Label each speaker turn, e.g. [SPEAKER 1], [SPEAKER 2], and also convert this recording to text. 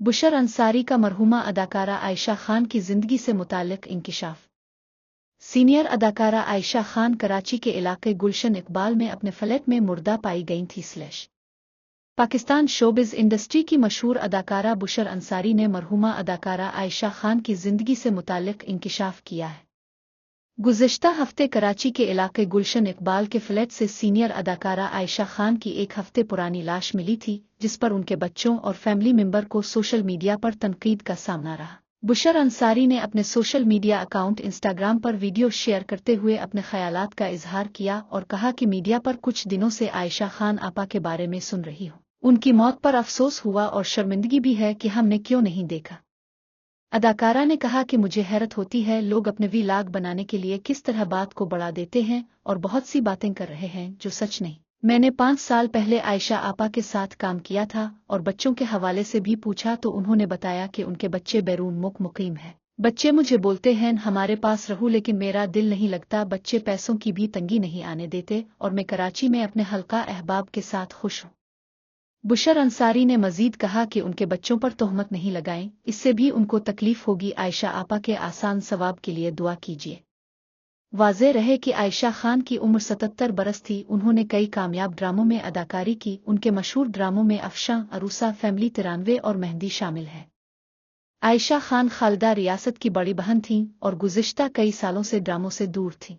[SPEAKER 1] Bushehr Ansari का मरहूमा अदाकारा आयशा खान की जिंदगी से मुताल्लिक इंकिशाफ। सीनियर अदाकारा आयशा खान कराची के इलाके गुलशन इकबाल में अपने फ्लैट में मुर्दा पाई गई थी। पाकिस्तान शोबिज़ इंडस्ट्री की मशहूर अदाकारा बुशर अंसारी ने मरहूमा अदाकारा आयशा खान की जिंदगी से मुताल्लिक इंकिशाफ किया है। गुज़िश्ता हफ्ते कराची के इलाके गुलशन इकबाल के फ्लैट से सीनियर अदाकारा आयशा खान की एक हफ्ते पुरानी लाश मिली थी, जिस पर उनके बच्चों और फैमिली मेंबर को सोशल मीडिया पर तनकीद का सामना रहा। बुशर अंसारी ने अपने सोशल मीडिया अकाउंट इंस्टाग्राम पर वीडियो शेयर करते हुए अपने ख्यालात का इजहार किया और कहा कि मीडिया पर कुछ दिनों से आयशा खान आपा के बारे में सुन रही हूँ। उनकी मौत पर अफसोस हुआ और शर्मिंदगी भी है कि हमने क्यों नहीं देखा। अदाकारा ने कहा कि मुझे हैरत होती है, लोग अपने व्लॉग बनाने के लिए किस तरह बात को बढ़ा देते हैं और बहुत सी बातें कर रहे हैं जो सच नहीं। मैंने 5 साल पहले आयशा आपा के साथ काम किया था और बच्चों के हवाले से भी पूछा तो उन्होंने बताया कि उनके बच्चे बैरून मुल्क मुकीम हैं। बच्चे मुझे बोलते हैं हमारे पास रहूं, लेकिन मेरा दिल नहीं लगता। बच्चे पैसों की भी तंगी नहीं आने देते और मैं कराची में अपने हल्का अहबाब के साथ खुश हूँ। बुशर अंसारी ने मजीद कहा कि उनके बच्चों पर तोहमत नहीं लगाएं, इससे भी उनको तकलीफ होगी। आयशा आपा के आसान सवाब के लिए दुआ कीजिए। वाज़े रहे कि आयशा खान की उम्र 77 बरस थी। उन्होंने कई कामयाब ड्रामों में अदाकारी की। उनके मशहूर ड्रामों में अफशां, अरूसा, फैमिली 93 और मेहंदी शामिल है। आयशा खान खालिदा रियासत की बड़ी बहन थीं और गुज़िश्ता कई सालों से ड्रामों से दूर थीं।